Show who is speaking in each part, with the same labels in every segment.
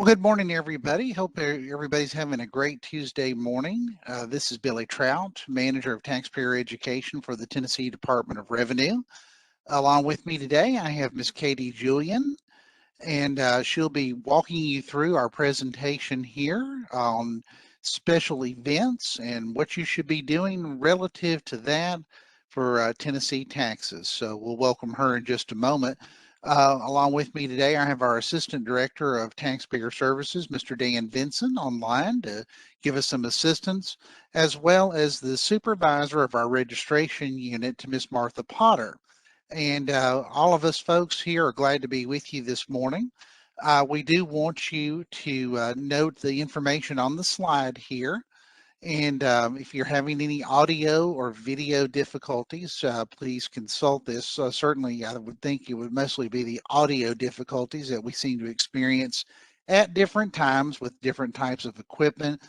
Speaker 1: Well, good morning, everybody. Hope everybody's having a great Tuesday morning. This is Billy Trout, Manager of Taxpayer Education for the Tennessee Department of Revenue. Along with me today, I have Miss Katie Julian, and she'll be walking you through our presentation here on special events and what you should be doing relative to that for Tennessee taxes. So we'll welcome her in just a moment. Along with me today, I have our Assistant Director of Taxpayer Services, Mr. Dan Vinson, online to give us some assistance, as well as the Supervisor of our Registration Unit, Miss Martha Potter. And all of us folks here are glad to be with you this morning. We do want you to note the information on the slide here. And if you're having any audio or video difficulties, please consult this. Certainly, I would think it would mostly be the audio difficulties that we seem to experience at different times with different types of equipment.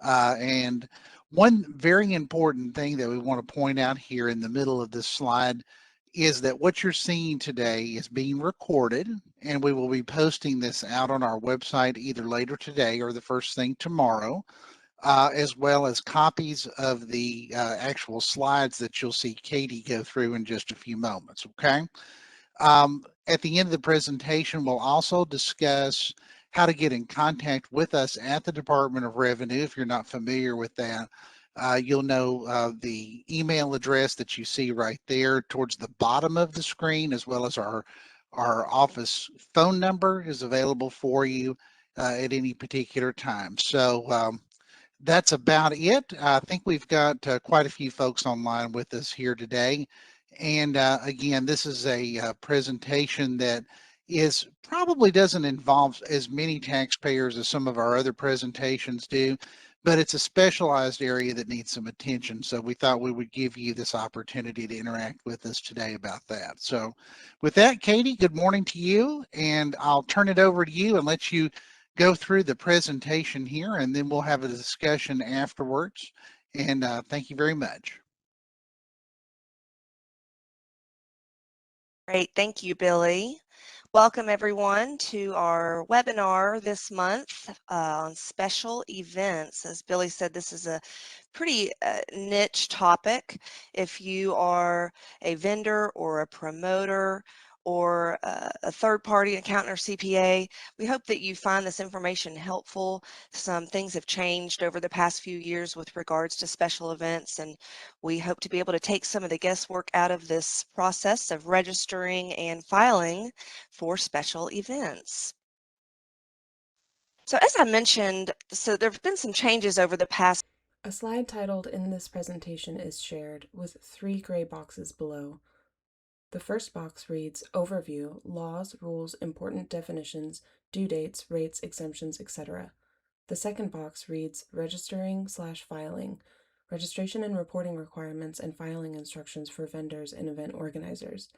Speaker 1: And one very important thing that we want to point out here in the middle of this slide is that what you're seeing today is being recorded, and we will be posting this out on our website either later today or the first thing tomorrow, as well as copies of the actual slides that you'll see Katie go through in just a few moments, okay? At the end of the presentation, we'll also discuss how to get in contact with us at the Department of Revenue. If you're not familiar with that, you'll know the email address that you see right there towards the bottom of the screen, as well as our office phone number is available for you at any particular time. So that's about it. I think we've got quite a few folks online with us here today. And again, this is a presentation that is probably doesn't involve as many taxpayers as some of our other presentations do, but it's a specialized area that needs some attention. So we thought we would give you this opportunity to interact with us today about that. So with that, Katie, good morning to you, and I'll turn it over to you and let you go through the presentation here, and then we'll have a discussion afterwards. And thank you very much.
Speaker 2: Great, thank you, Billy. Welcome everyone to our webinar this month on special events. As Billy said, this is a pretty niche topic. If you are a vendor or a promoter or a third-party accountant or CPA, we hope that you find this information helpful. Some things have changed over the past few years with regards to special events, and we hope to be able to take some of the guesswork out of this process of registering and filing for special events. So as I mentioned, there have been some changes over the past.
Speaker 3: A slide titled in this presentation is shared with 3 gray boxes below. The first box reads Overview, Laws, Rules, Important Definitions, Due Dates, Rates, Exemptions, etc. The second box reads Registering/Filing, Registration and Reporting Requirements and Filing Instructions for Vendors and Event Organizers.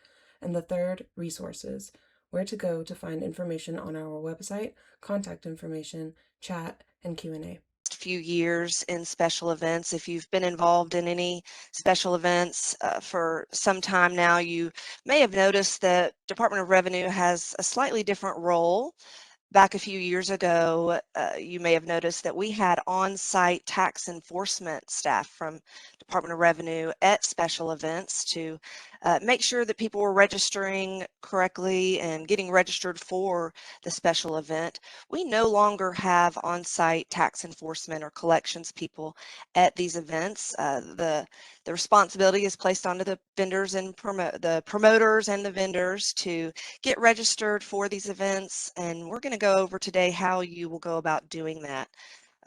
Speaker 3: And the third, Resources, Where to go to find information on our website, contact information, chat, and Q&A.
Speaker 2: Few years in special events. If you've been involved in any special events for some time now, you may have noticed that Department of Revenue has a slightly different role. Back a few years ago, you may have noticed that we had on-site tax enforcement staff from Department of Revenue at special events to make sure that people were registering correctly and getting registered for the special event. We no longer have on-site tax enforcement or collections people at these events. The responsibility is placed onto the vendors and the promoters and the vendors to get registered for these events, and we're going to go over today how you will go about doing that.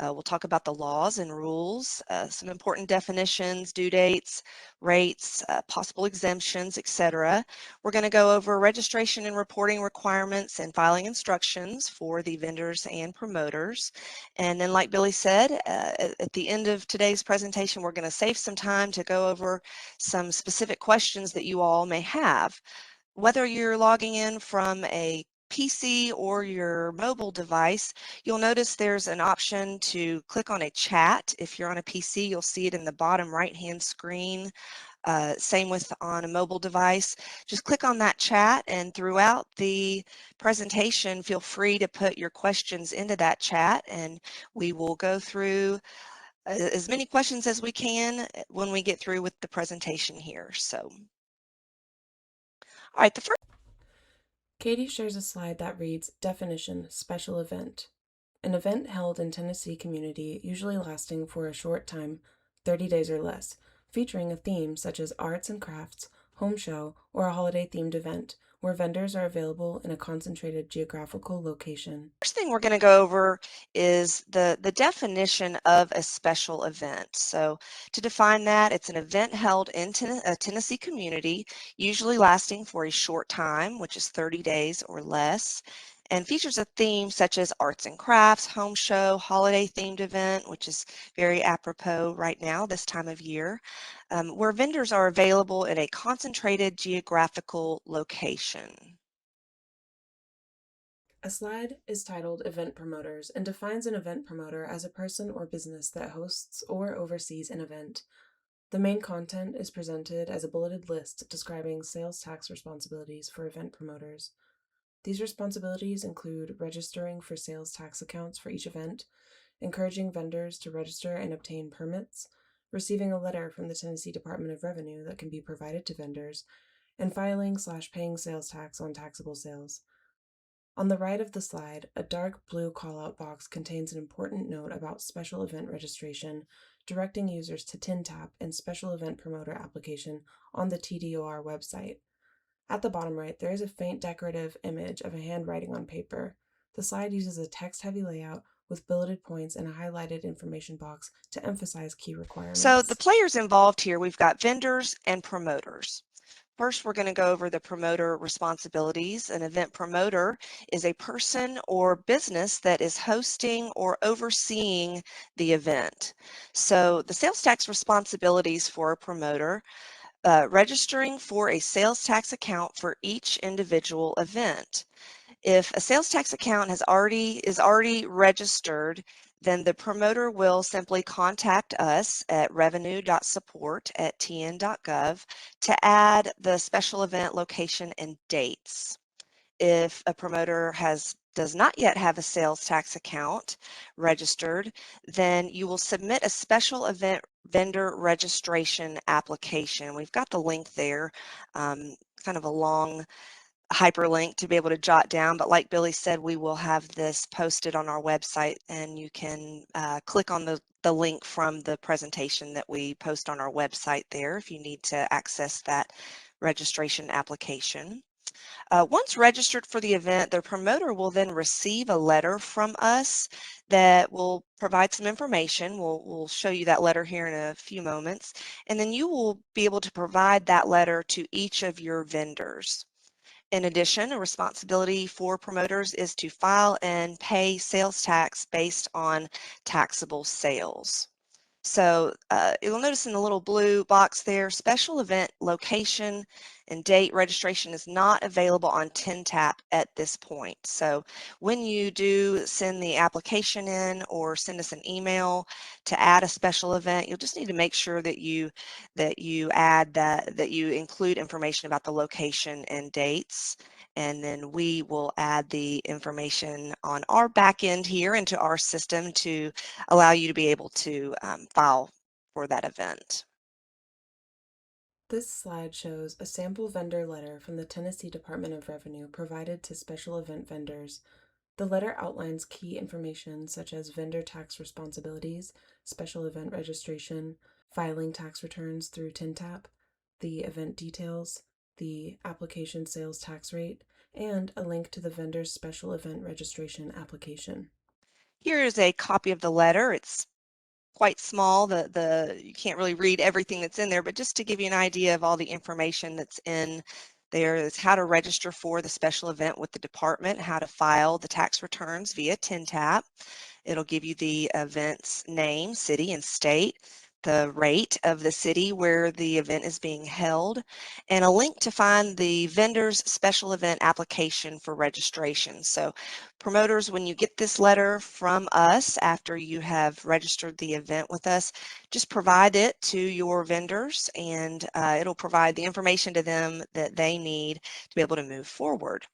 Speaker 2: We'll talk about the laws and rules, some important definitions, due dates, rates, possible exemptions, etc. We're going to go over registration and reporting requirements and filing instructions for the vendors and promoters. And then, like Billy said, at the end of today's presentation, we're going to save some time to go over some specific questions that you all may have. Whether you're logging in from a PC or your mobile device, you'll notice there's an option to click on a chat. If you're on a PC, you'll see it in the bottom right-hand screen. Same with on a mobile device. Just click on that chat, and throughout the presentation, feel free to put your questions into that chat, and we will go through as many questions as we can when we get through with the presentation here. So, all right, the first.
Speaker 3: Katie shares a slide that reads, Definition, Special Event. An event held in Tennessee community, usually lasting for a short time, 30 days or less, featuring a theme such as arts and crafts, home show, or a holiday-themed event, where vendors are available in a concentrated geographical location.
Speaker 2: First thing we're going to go over is the definition of a special event. So to define that, it's an event held in a Tennessee community, usually lasting for a short time, which is 30 days or less, and features a theme such as arts and crafts, home show, holiday themed event, which is very apropos right now, this time of year, where vendors are available in a concentrated geographical location.
Speaker 3: A slide is titled Event Promoters and defines an event promoter as a person or business that hosts or oversees an event. The main content is presented as a bulleted list describing sales tax responsibilities for event promoters. These responsibilities include registering for sales tax accounts for each event, encouraging vendors to register and obtain permits, receiving a letter from the Tennessee Department of Revenue that can be provided to vendors, and filing/paying sales tax on taxable sales. On the right of the slide, a dark blue callout box contains an important note about special event registration, directing users to TINTAP and Special Event Promoter application on the TDOR website. At the bottom right, there is a faint decorative image of a handwriting on paper. The slide uses a text-heavy layout with bulleted points and a highlighted information box to emphasize key requirements.
Speaker 2: So the players involved here, we've got vendors and promoters. First, we're going to go over the promoter responsibilities. An event promoter is a person or business that is hosting or overseeing the event. So the sales tax responsibilities for a promoter, registering for a sales tax account for each individual event. If a sales tax account is already registered, then the promoter will simply contact us at revenue.support@tn.gov to add the special event location and dates. If a promoter does not yet have a sales tax account registered, then you will submit a special event vendor registration application. We've got the link there, kind of a long hyperlink to be able to jot down, but like Billy said, we will have this posted on our website, and you can click on the link from the presentation that we post on our website there if you need to access that registration application. Once registered for the event, the promoter will then receive a letter from us that will provide some information. We'll show you that letter here in a few moments, and then you will be able to provide that letter to each of your vendors. In addition, a responsibility for promoters is to file and pay sales tax based on taxable sales. So you'll notice in the little blue box there, special event location and date registration is not available on TINTAP at this point. So when you do send the application in or send us an email to add a special event, you'll just need to make sure that you add that you include information about the location and dates. And then we will add the information on our back end here into our system to allow you to be able to file for that event.
Speaker 3: This slide shows a sample vendor letter from the Tennessee Department of Revenue provided to special event vendors. The letter outlines key information such as vendor tax responsibilities, special event registration, filing tax returns through TINTAP, the event details, the application sales tax rate, and a link to the vendor's special event registration application.
Speaker 2: Here is a copy of the letter. It's quite small. You can't really read everything that's in there, but just to give you an idea of all the information that's in there is how to register for the special event with the department, how to file the tax returns via TINTAP. It'll give you the event's name, city, and state. the rate of the city where the event is being held, and a link to find the vendor's special event application for registration. So promoters, when you get this letter from us after you have registered the event with us, just provide it to your vendors, and it'll provide the information to them that they need to be able to move forward.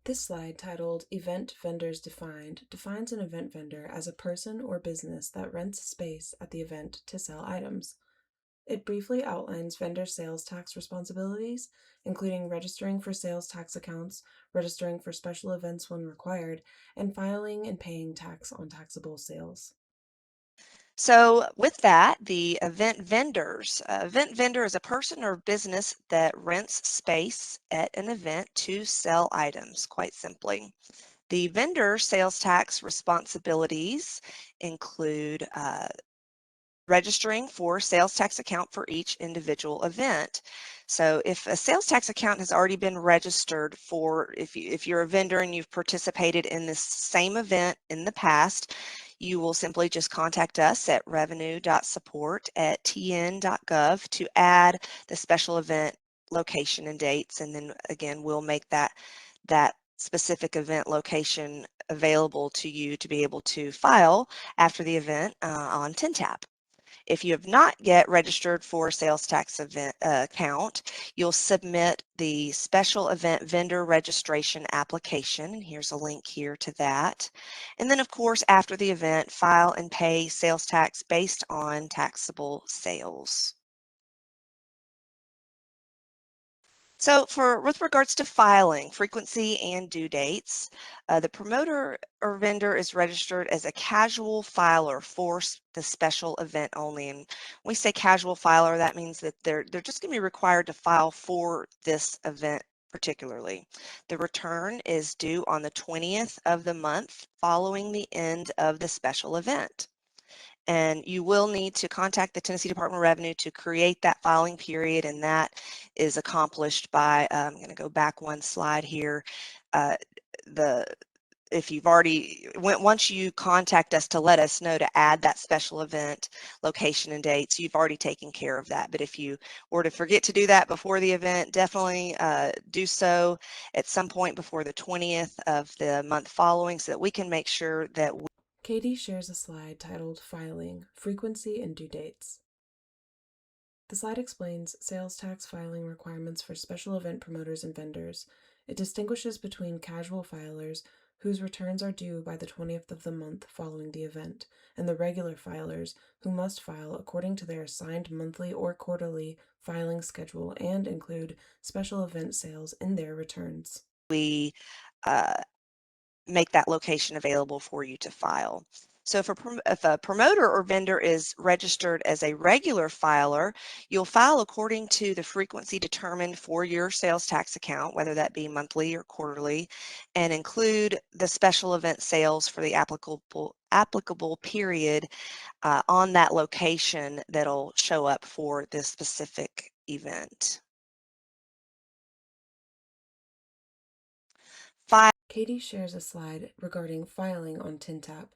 Speaker 3: This slide, titled Event Vendors Defined, defines an event vendor as a person or business that rents space at the event to sell items. It briefly outlines vendor sales tax responsibilities, including registering for sales tax accounts, registering for special events when required, and filing and paying tax on taxable sales.
Speaker 2: So with that, the event vendors. Event vendor is a person or business that rents space at an event to sell items, quite simply. The vendor sales tax responsibilities include registering for sales tax account for each individual event. So if a sales tax account has already been registered for, if you're a vendor and you've participated in this same event in the past, you will simply just contact us at revenue.support@tn.gov to add the special event location and dates, and then again we'll make that specific event location available to you to be able to file after the event on TINTAP. If you have not yet registered for a sales tax event account, you'll submit the special event vendor registration application, and here's a link here to that. And then, of course, after the event, file and pay sales tax based on taxable sales. So with regards to filing, frequency and due dates, the promoter or vendor is registered as a casual filer for the special event only. And when we say casual filer, that means that they're just going to be required to file for this event particularly. The return is due on the 20th of the month following the end of the special event. And you will need to contact the Tennessee Department of Revenue to create that filing period, and that is accomplished by, I'm going to go back one slide here, if you've already, once you contact us to let us know to add that special event location and dates, you've already taken care of that. But if you were to forget to do that before the event, definitely do so at some point before the 20th of the month following so that we can make sure that
Speaker 3: Katie shares a slide titled Filing, Frequency and Due Dates. The slide explains sales tax filing requirements for special event promoters and vendors. It distinguishes between casual filers, whose returns are due by the 20th of the month following the event, and the regular filers, who must file according to their assigned monthly or quarterly filing schedule and include special event sales in their returns.
Speaker 2: we make that location available for you to file. So if a promoter or vendor is registered as a regular filer, you'll file according to the frequency determined for your sales tax account, whether that be monthly or quarterly, and include the special event sales for the applicable period on that location that'll show up for this specific event.
Speaker 3: Katie shares a slide regarding filing on TINTAP.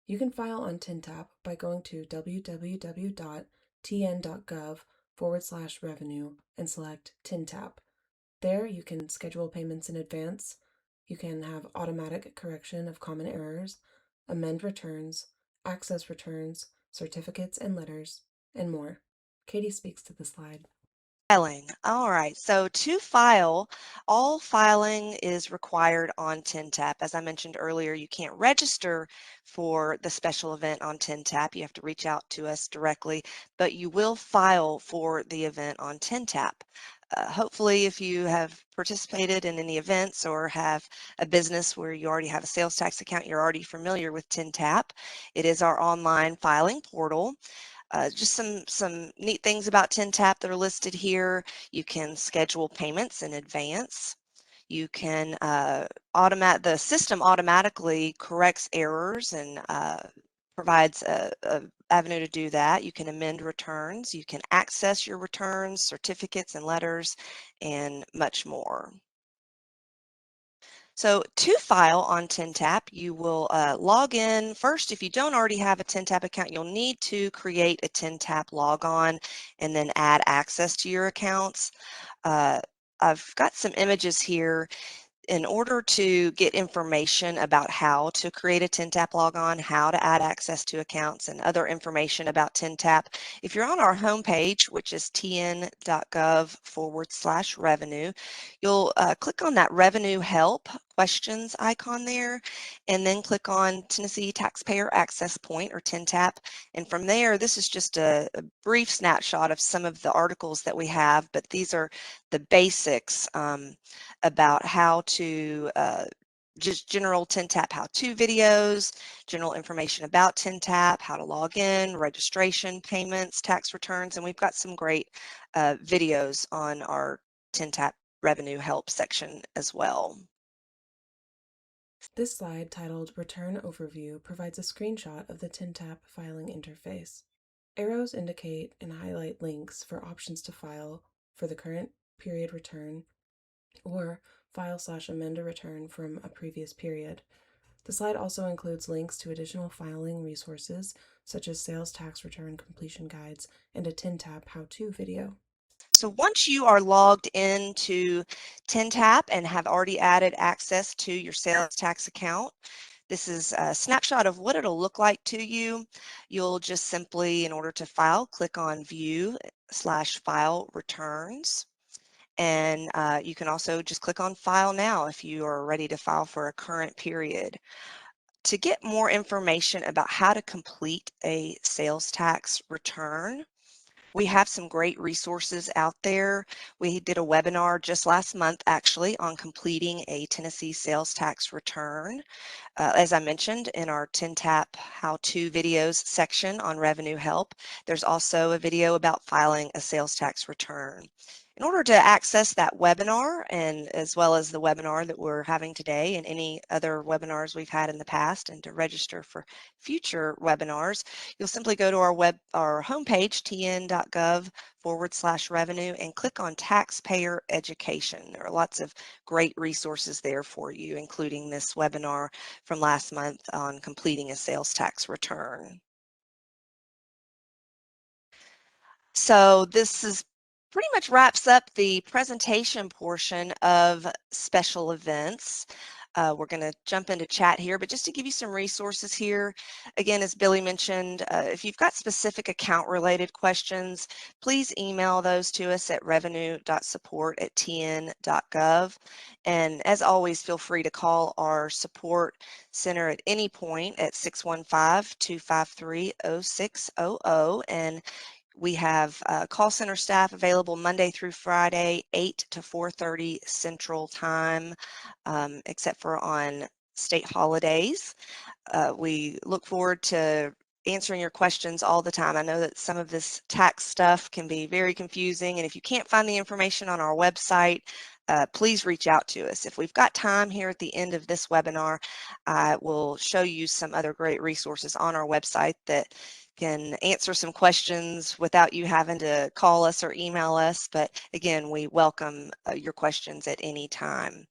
Speaker 3: You can file on TINTAP by going to www.tn.gov/revenue and select TINTAP. There you can schedule payments in advance, you can have automatic correction of common errors, amend returns, access returns, certificates and letters, and more. Katie speaks to the slide.
Speaker 2: Filing. All right. So to file, all filing is required on TINTAP. As I mentioned earlier, you can't register for the special event on TINTAP. You have to reach out to us directly, but you will file for the event on TINTAP. Hopefully, if you have participated in any events or have a business where you already have a sales tax account, you're already familiar with TINTAP. It is our online filing portal. Just some neat things about TINTAP that are listed here. You can schedule payments in advance. You can the system automatically corrects errors and provides a avenue to do that. You can amend returns. You can access your returns, certificates and letters, and much more. So to file on TinTap, you will log in. First, if you don't already have a TinTap account, you'll need to create a TinTap logon and then add access to your accounts. I've got some images here. In order to get information about how to create a TinTap logon, how to add access to accounts, and other information about TinTap, if you're on our homepage, which is tn.gov/revenue, you'll click on that Revenue Help questions icon there, and then click on Tennessee Taxpayer Access Point, or TinTap. And from there, this is just a brief snapshot of some of the articles that we have, but these are the basics about how to just general TinTap how-to videos, general information about TinTap, how to log in, registration, payments, tax returns, and we've got some great videos on our TinTap Revenue Help section as well.
Speaker 3: This slide, titled Return Overview, provides a screenshot of the TinTap filing interface. Arrows indicate and highlight links for options to file for the current period return or file/amend a return from a previous period. The slide also includes links to additional filing resources, such as sales tax return completion guides and a TinTap how-to video.
Speaker 2: So once you are logged into TinTap and have already added access to your sales tax account, this is a snapshot of what it'll look like to you. You'll just simply, in order to file, click on View/File Returns. And you can also just click on File Now if you are ready to file for a current period. To get more information about how to complete a sales tax return, we have some great resources out there. We did a webinar just last month, actually, on completing a Tennessee sales tax return. As I mentioned in our TinTap how-to videos section on Revenue Help, there's also a video about filing a sales tax return. In order to access that webinar, and as well as the webinar that we're having today and any other webinars we've had in the past, and to register for future webinars, you'll simply go to our homepage, tn.gov/revenue, and click on Taxpayer Education. There are lots of great resources there for you, including this webinar from last month on completing a sales tax return. So this is pretty much wraps up the presentation portion of special events. We're going to jump into chat here, but just to give you some resources here, again, as Billy mentioned, if you've got specific account-related questions, please email those to us at revenue.support@tn.gov. And as always, feel free to call our support center at any point at 615-253-0600. And we have call center staff available Monday through Friday, 8 to 4:30 Central Time, except for on state holidays. We look forward to answering your questions all the time. I know that some of this tax stuff can be very confusing, and if you can't find the information on our website, please reach out to us. If we've got time here at the end of this webinar, I will show you some other great resources on our website that can answer some questions without you having to call us or email us. But again, we welcome your questions at any time.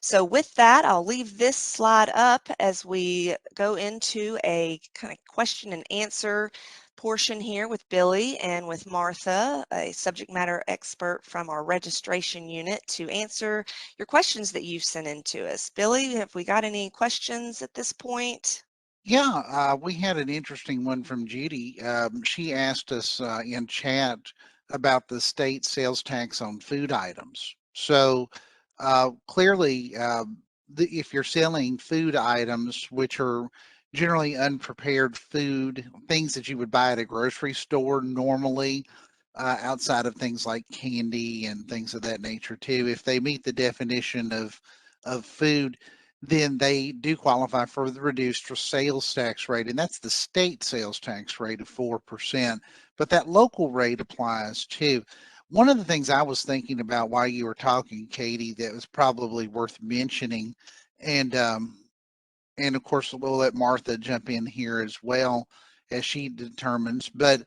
Speaker 2: So with that, I'll leave this slide up as we go into a kind of question and answer portion here with Billy and with Martha, a subject matter expert from our registration unit, to answer your questions that you've sent in to us. Billy, have we got any questions at this point?
Speaker 1: Yeah, we had an interesting one from Judy. She asked us in chat about the state sales tax on food items. So clearly, if you're selling food items, which are generally unprepared food, things that you would buy at a grocery store normally, outside of things like candy and things of that nature too, if they meet the definition of food, then they do qualify for the reduced sales tax rate, and that's the state sales tax rate of 4%. But that local rate applies too. One of the things I was thinking about while you were talking, Katie, that was probably worth mentioning, and of course we'll let Martha jump in here as well as she determines. But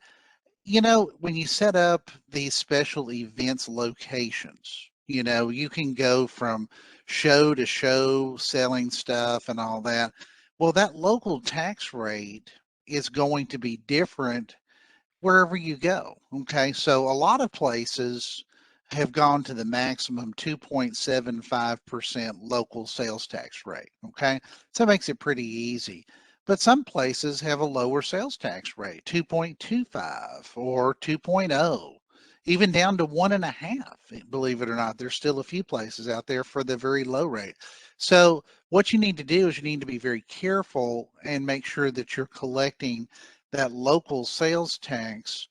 Speaker 1: you know, when you set up these special events locations, you know, you can go from show to show selling stuff and all that. Well, that local tax rate is going to be different wherever you go. Okay. So a lot of places have gone to the maximum 2.75% local sales tax rate. Okay. So it makes it pretty easy. But some places have a lower sales tax rate, 2.25 or 2.0, even down to 1.5. Believe it or not, there's still a few places out there for the very low rate. So what you need to do is you need to be very careful and make sure that you're collecting that local sales tax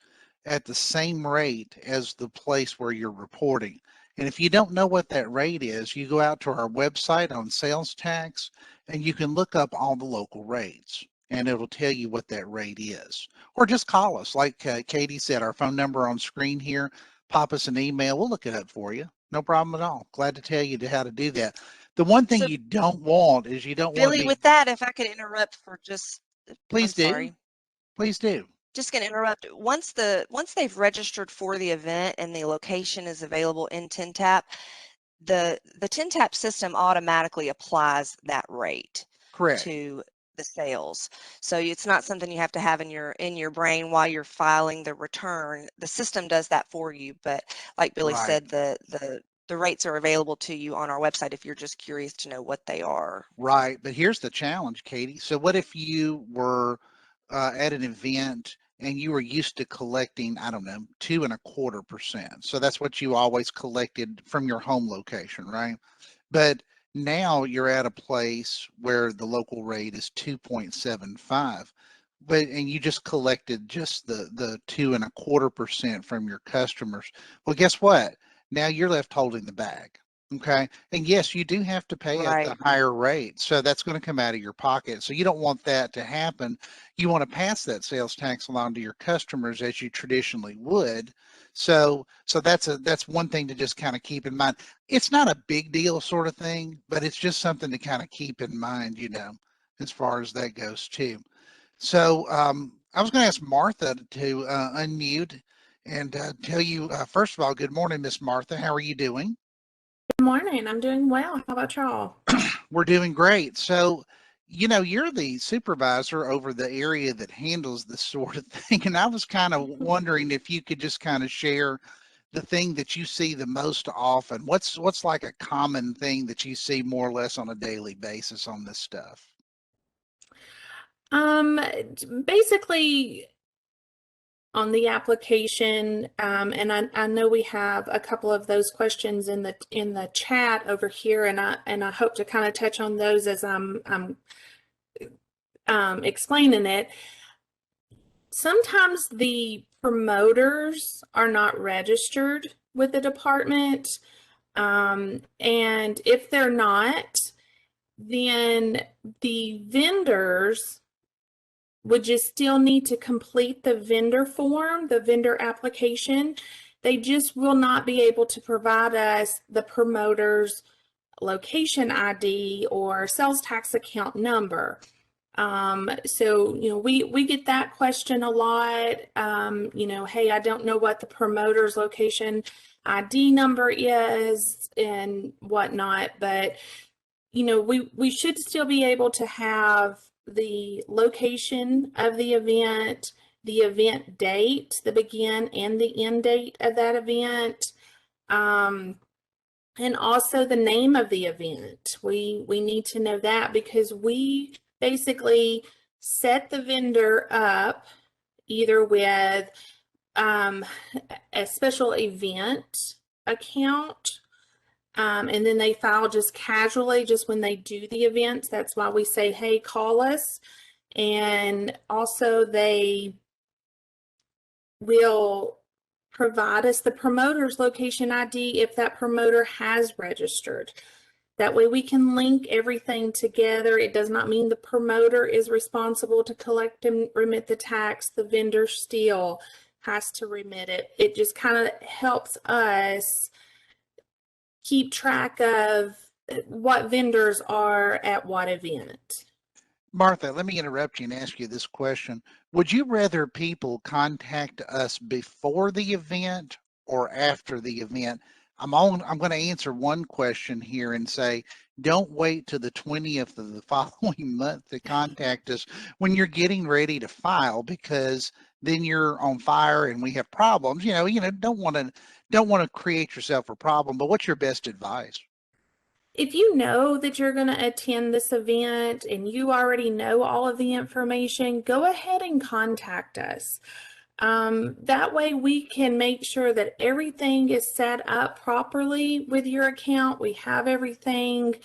Speaker 1: at the same rate as the place where you're reporting. And if you don't know what that rate is, you go out to our website on sales tax and you can look up all the local rates and it'll tell you what that rate is. Or just call us. Like Katie said, our phone number on screen here, pop us an email. We'll look it up for you. No problem at all. Glad to tell you how to do that. The one thing
Speaker 2: So,
Speaker 1: you don't want is you don't want to
Speaker 2: Billy,
Speaker 1: be,
Speaker 2: with that, if I could interrupt for just, I'm
Speaker 1: please do,
Speaker 2: sorry,
Speaker 1: please do.
Speaker 2: just going to interrupt. Once they've registered for the event and the location is available in TINTAP, the TINTAP system automatically applies that rate
Speaker 1: Correct.
Speaker 2: to the sales. So it's not something you have to have in your brain while you're filing the return. The system does that for you. But like Billy
Speaker 1: Right.
Speaker 2: said, the rates are available to you on our website if you're just curious to know what they are.
Speaker 1: Right. But here's the challenge, Katie. So what if you were at an event and you were used to collecting, I don't know, 2.25%. So that's what you always collected from your home location, right? But now you're at a place where the local rate is 2.75. But and you just collected just the 2.25% from your customers. Well, guess what? Now you're left holding the bag. Okay. And yes, you do have to pay at the
Speaker 2: Right.
Speaker 1: higher rate. So that's going to come out of your pocket. So you don't want that to happen. You want to pass that sales tax along to your customers as you traditionally would. So that's one thing to just kind of keep in mind. It's not a big deal sort of thing, but it's just something to kind of keep in mind, as far as that goes too. So I was going to ask Martha to unmute and tell you, first of all, good morning, Miss Martha. How are you doing?
Speaker 3: Good morning. I'm doing well. How about y'all?
Speaker 1: We're doing great. So, you're the supervisor over the area that handles this sort of thing. And I was kind of wondering if you could just kind of share the thing that you see the most often. What's like a common thing that you see more or less on a daily basis on this stuff?
Speaker 3: Um, Basically on the application, and I know we have a couple of those questions in the chat over here, and I hope to kind of touch on those as I'm explaining it. Sometimes the promoters are not registered with the department, and if they're not, then the vendors would just still need to complete the vendor form, the vendor application. They just will not be able to provide us the promoter's location ID or sales tax account number. So, we get that question a lot. Hey, I don't know what the promoter's location ID number is and whatnot, but we should still be able to have the location of the event date, the begin and the end date of that event, and also the name of the event. We need to know that because we basically set the vendor up either with a special event account, and then they file just casually, just when they do the events. That's why we say, hey, call us. And also they will provide us the promoter's location ID if that promoter has registered. That way we can link everything together. It does not mean the promoter is responsible to collect and remit the tax. The vendor still has to remit it. It just kind of helps us keep track of what vendors are at what event.
Speaker 1: Martha, let me interrupt you and ask you this question. Would you rather people contact us before the event or after the event? I'm going to answer one question here and say, don't wait till the 20th of the following month to contact us when you're getting ready to file, because then you're on fire and we have problems. Don't want to create yourself a problem. But what's your best advice?
Speaker 3: If you know that you're going to attend this event and you already know all of the information, go ahead and contact us. That way we can make sure that everything is set up properly with your account. We have everything,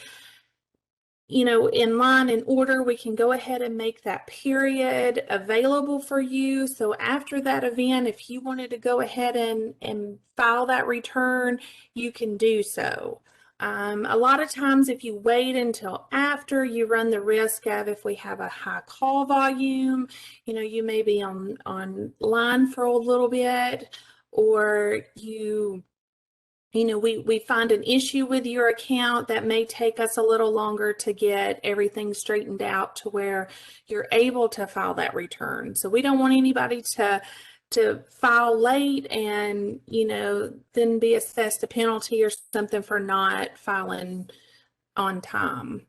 Speaker 3: in line and order. We can go ahead and make that period available for you. So after that event, if you wanted to go ahead and file that return, you can do so. A lot of times, if you wait until after, you run the risk of, if we have a high call volume, you may be on line for a little bit, or we find an issue with your account that may take us a little longer to get everything straightened out to where you're able to file that return. So we don't want anybody to file late and, then be assessed a penalty or something for not filing on time.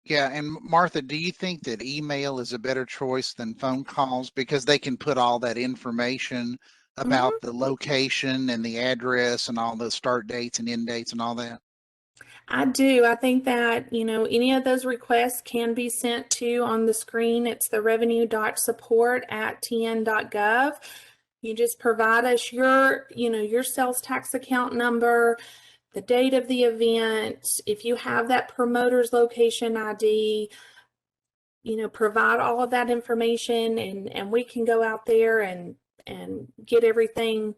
Speaker 1: Yeah, and Martha, do you think that email is a better choice than phone calls, because they can put all that information about the location and the address and all the start dates and end dates and all that?
Speaker 3: I do. I think that, any of those requests can be sent to on the screen. It's the revenue.support@tn.gov. You just provide us your sales tax account number, the date of the event. If you have that promoter's location ID, provide all of that information, and we can go out there and get everything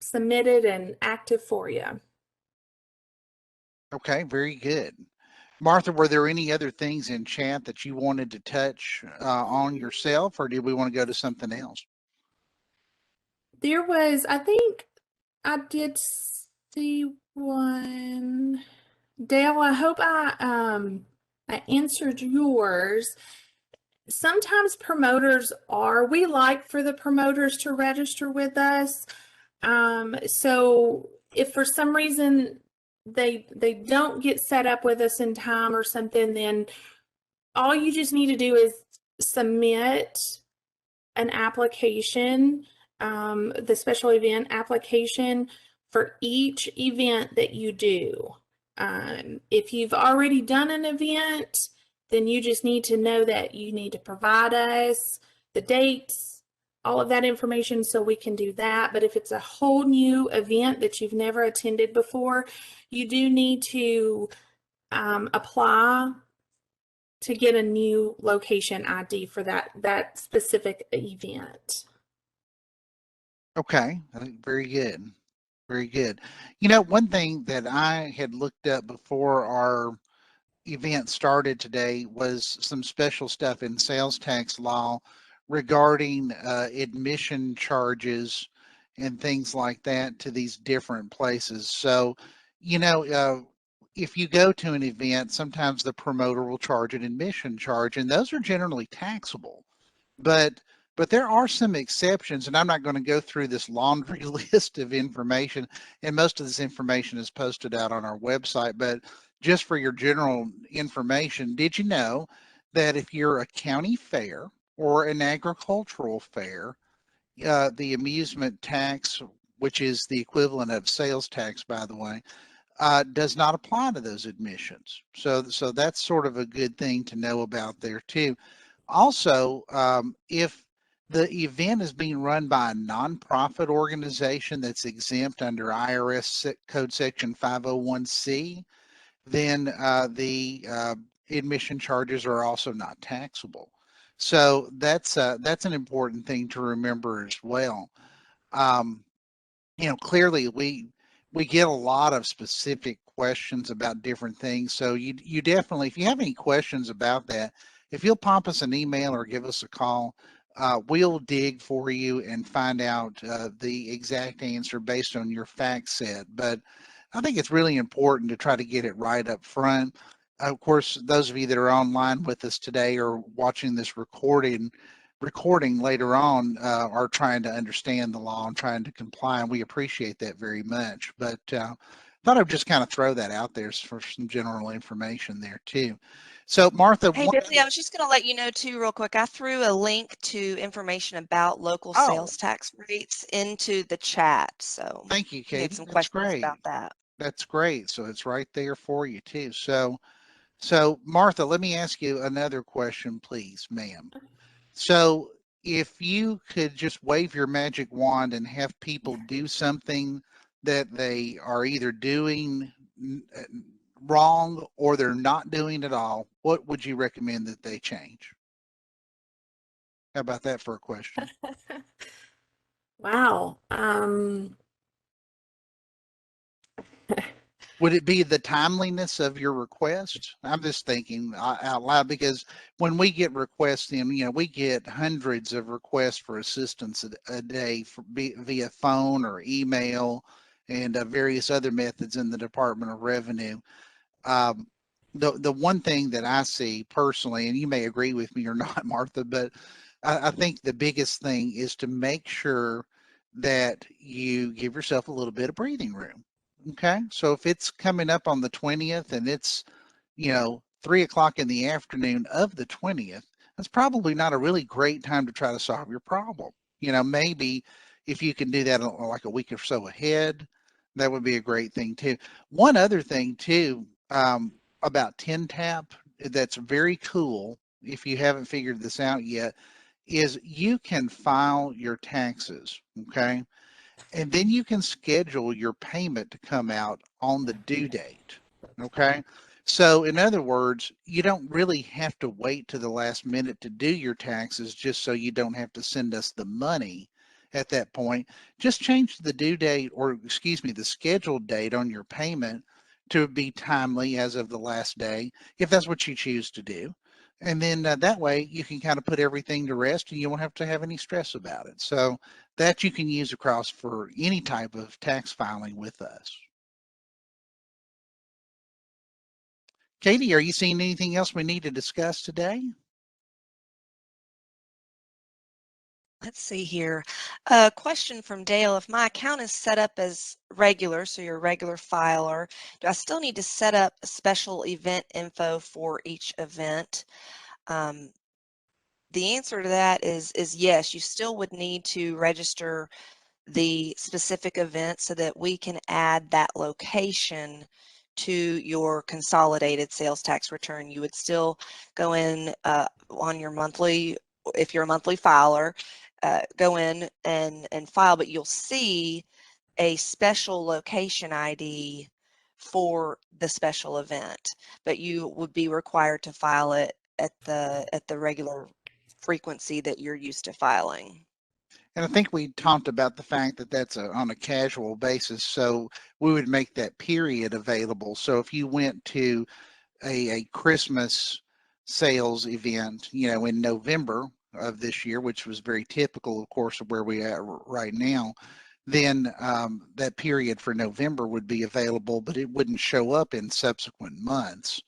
Speaker 3: submitted and active for you.
Speaker 1: Okay, very good. Martha, were there any other things in chat that you wanted to touch on yourself, or did we want to go to something else?
Speaker 3: There was, I think I did see one. Dale, I hope I answered yours. Sometimes we like for the promoters to register with us. So if for some reason they don't get set up with us in time or something, then all you just need to do is submit an application, the special event application for each event that you do. If you've already done an event, then you just need to know that you need to provide us the dates, all of that information, so we can do that. But if it's a whole new event that you've never attended before, you do need to apply to get a new location ID for that specific event.
Speaker 1: Okay, very good. Very good. One thing that I had looked up before our event started today was some special stuff in sales tax law regarding admission charges and things like that to these different places. So, if you go to an event, sometimes the promoter will charge an admission charge, and those are generally taxable. But there are some exceptions, and I'm not going to go through this laundry list of information, and most of this information is posted out on our website. But just for your general information, did you know that if you're a county fair or an agricultural fair, the amusement tax, which is the equivalent of sales tax, by the way, does not apply to those admissions. So that's sort of a good thing to know about there too. Also, if the event is being run by a nonprofit organization that's exempt under IRS Code Section 501C, then the admission charges are also not taxable. So that's an important thing to remember as well. Um, clearly we get a lot of specific questions about different things. So you definitely, if you have any questions about that, if you'll pop us an email or give us a call, we'll dig for you and find out the exact answer based on your fact set. But I think it's really important to try to get it right up front. Of course, those of you that are online with us today or watching this recording recording later on are trying to understand the law and trying to comply, and we appreciate that very much. But thought I'd just kind of throw that out there for some general information there too. So Martha,
Speaker 2: Hey, Billy, I was just going to let you know too, real quick. I threw a link to information about local sales tax rates into the chat. So
Speaker 1: thank you,
Speaker 2: you
Speaker 1: Katie.
Speaker 2: had some
Speaker 1: That's
Speaker 2: questions
Speaker 1: great.
Speaker 2: about that.
Speaker 1: That's great. So it's right there for you too. So Martha, let me ask you another question, please, ma'am. So if you could just wave your magic wand and have people do something that they are either doing wrong or they're not doing at all, what would you recommend that they change? How about that for a question?
Speaker 3: Wow.
Speaker 1: Would it be the timeliness of your request? I'm just thinking out loud because when we get requests in, we get hundreds of requests for assistance a day via phone or email and various other methods in the Department of Revenue. Um, the one thing that I see personally, and you may agree with me or not, Martha, but I think the biggest thing is to make sure that you give yourself a little bit of breathing room. Okay, so if it's coming up on the 20th and it's 3 o'clock in the afternoon of the 20th, that's probably not a really great time to try to solve your problem. Maybe if you can do that like a week or so ahead, that would be a great thing too. One other thing too, about 10 tap that's very cool if you haven't figured this out yet is you can file your taxes, okay? And then you can schedule your payment to come out on the due date. Okay. So, in other words, you don't really have to wait to the last minute to do your taxes just so you don't have to send us the money at that point. Just change the due date, or excuse me, the scheduled date on your payment to be timely as of the last day, if that's what you choose to do. And then that way you can kind of put everything to rest and you won't have to have any stress about it. So, that you can use across for any type of tax filing with us. Katie, are you seeing anything else we need to discuss today?
Speaker 2: Let's see here. A question from Dale. If my account is set up as regular, so you're a regular filer, do I still need to set up a special event info for each event? The answer to that is yes, you still would need to register the specific event so that we can add that location to your consolidated sales tax return. You would still go in on your monthly, if you're a monthly filer, go in and file, but you'll see a special location ID for the special event, but you would be required to file it at the regular frequency that you're used to filing.
Speaker 1: And I think we talked about the fact that that's on a casual basis. So we would make that period available. So if you went to a Christmas sales event, in November of this year, which was very typical, of course, of where we are right now, then that period for November would be available, but it wouldn't show up in subsequent months.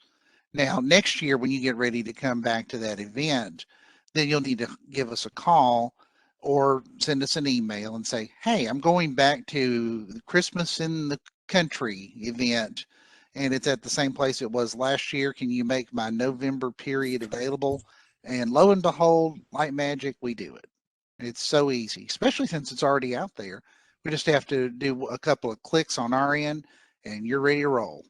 Speaker 1: Now, next year, when you get ready to come back to that event, then you'll need to give us a call or send us an email and say, hey, I'm going back to the Christmas in the Country event, and it's at the same place it was last year. Can you make my November period available? And lo and behold, like magic, we do it. It's so easy, especially since it's already out there. We just have to do a couple of clicks on our end, and you're ready to roll.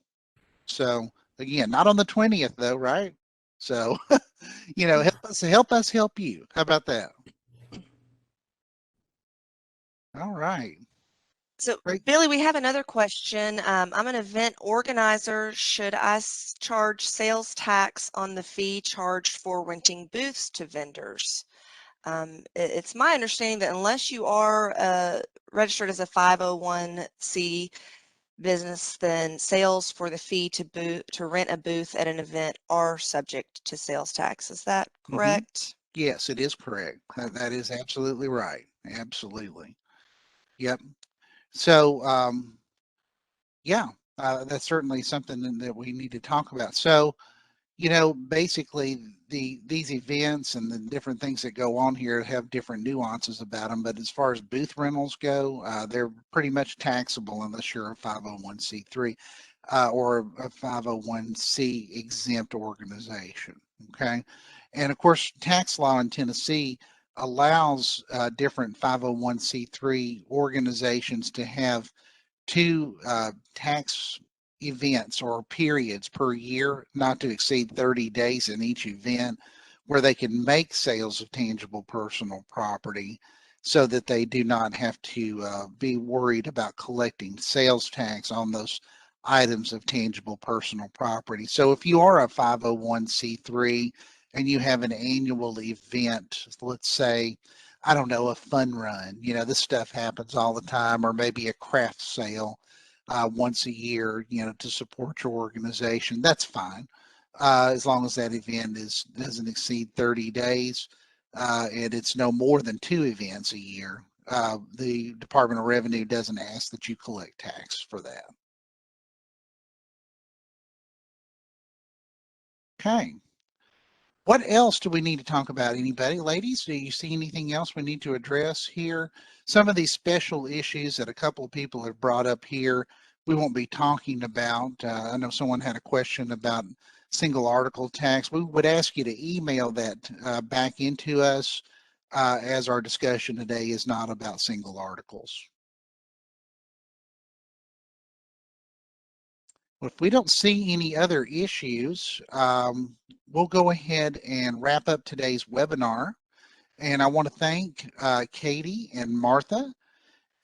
Speaker 1: So, again, not on the 20th though, right? So, help us help you. How about that? All right.
Speaker 2: So,
Speaker 1: Great.
Speaker 2: Billy, we have another question. I'm an event organizer. Should I charge sales tax on the fee charged for renting booths to vendors? It's my understanding that unless you are registered as a 501c business, then sales for the fee to rent a booth at an event are subject to sales tax. Is that
Speaker 1: Mm-hmm.
Speaker 2: correct?
Speaker 1: Yes, it is correct. That is absolutely right. Absolutely. Yep. So, yeah, that's certainly something that we need to talk about. So, basically these events and the different things that go on here have different nuances about them. But as far as booth rentals go, they're pretty much taxable unless you're a 501c3 or a 501c exempt organization. Okay. And of course, tax law in Tennessee allows different 501c3 organizations to have two tax events or periods per year, not to exceed 30 days in each event, where they can make sales of tangible personal property so that they do not have to be worried about collecting sales tax on those items of tangible personal property. So if you are a 501c3 and you have an annual event, let's say, I don't know, a fun run, this stuff happens all the time, or maybe a craft sale once a year, to support your organization, that's fine. As long as that event doesn't exceed 30 days and it's no more than 2 events a year. The Department of Revenue doesn't ask that you collect tax for that. Okay. What else do we need to talk about? Anybody? Ladies, do you see anything else we need to address here? Some of these special issues that a couple of people have brought up here, we won't be talking about. I know someone had a question about single article tax. We would ask you to email that back into us as our discussion today is not about single articles. If we don't see any other issues, we'll go ahead and wrap up today's webinar. And I want to thank Katie and Martha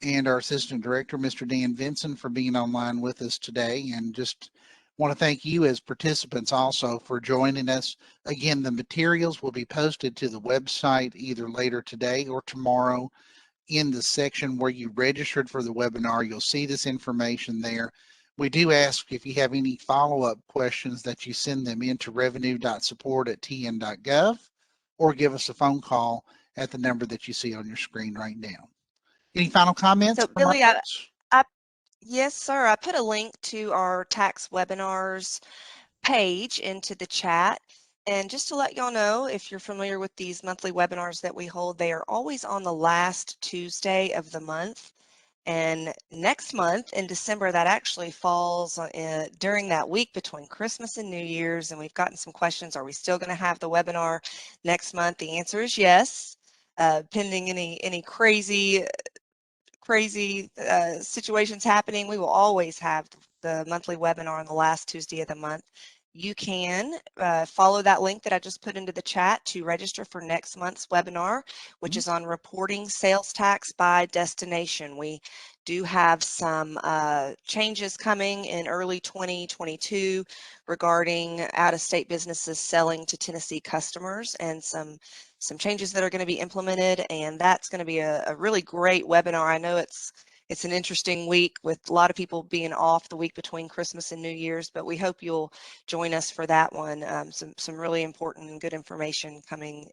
Speaker 1: and our Assistant Director, Mr. Dan Vinson, for being online with us today. And just want to thank you as participants also for joining us. Again, the materials will be posted to the website either later today or tomorrow. In the section where you registered for the webinar, you'll see this information there. We do ask if you have any follow-up questions that you send them into revenue.support@tn.gov or give us a phone call at the number that you see on your screen right now. Any final comments?
Speaker 2: So Billy, yes, sir. I put a link to our tax webinars page into the chat. And just to let y'all know, if you're familiar with these monthly webinars that we hold, they are always on the last Tuesday of the month. And next month in December, that actually falls during that week between Christmas and New Year's. And we've gotten some questions. Are we still going to have the webinar next month? The answer is yes, pending any crazy situations happening. We will always have the monthly webinar on the last Tuesday of the month. You can follow that link that I just put into the chat to register for next month's webinar, which is on reporting sales tax by destination. We do have some changes coming in early 2022 regarding out-of-state businesses selling to Tennessee customers, and some changes that are going to be implemented, and that's going to be a really great webinar. I know it's an interesting week with a lot of people being off the week between Christmas and New Year's, but we hope you'll join us for that one. Some really important and good information coming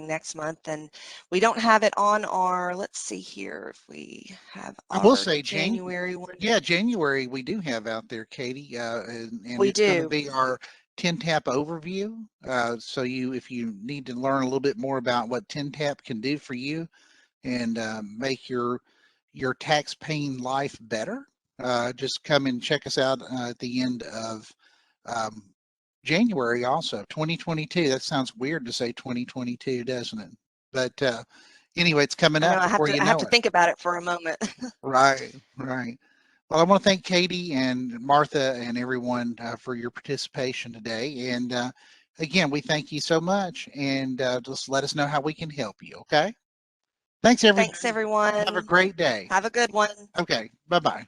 Speaker 2: next month. And we don't have it on our, let's see here if we have our
Speaker 1: I will say
Speaker 2: January one.
Speaker 1: Yeah, January we do have out there, Katie, and
Speaker 2: We
Speaker 1: it's going to
Speaker 2: do.
Speaker 1: be our 10-tap overview. So if you need to learn a little bit more about what 10-tap can do for you and make your tax paying life better, just come and check us out at the end of um, January also, 2022. That sounds weird to say 2022, doesn't it? But anyway, it's coming
Speaker 2: I know
Speaker 1: up before you
Speaker 2: I have
Speaker 1: know
Speaker 2: to
Speaker 1: it.
Speaker 2: think about it for a moment.
Speaker 1: Right, right. Well, I want to thank Katie and Martha and everyone for your participation today. And again, we thank you so much. And just let us know how we can help you. Okay. Thanks, everybody.
Speaker 2: Thanks, everyone.
Speaker 1: Have a great day.
Speaker 2: Have a good one.
Speaker 1: Okay. Bye-bye.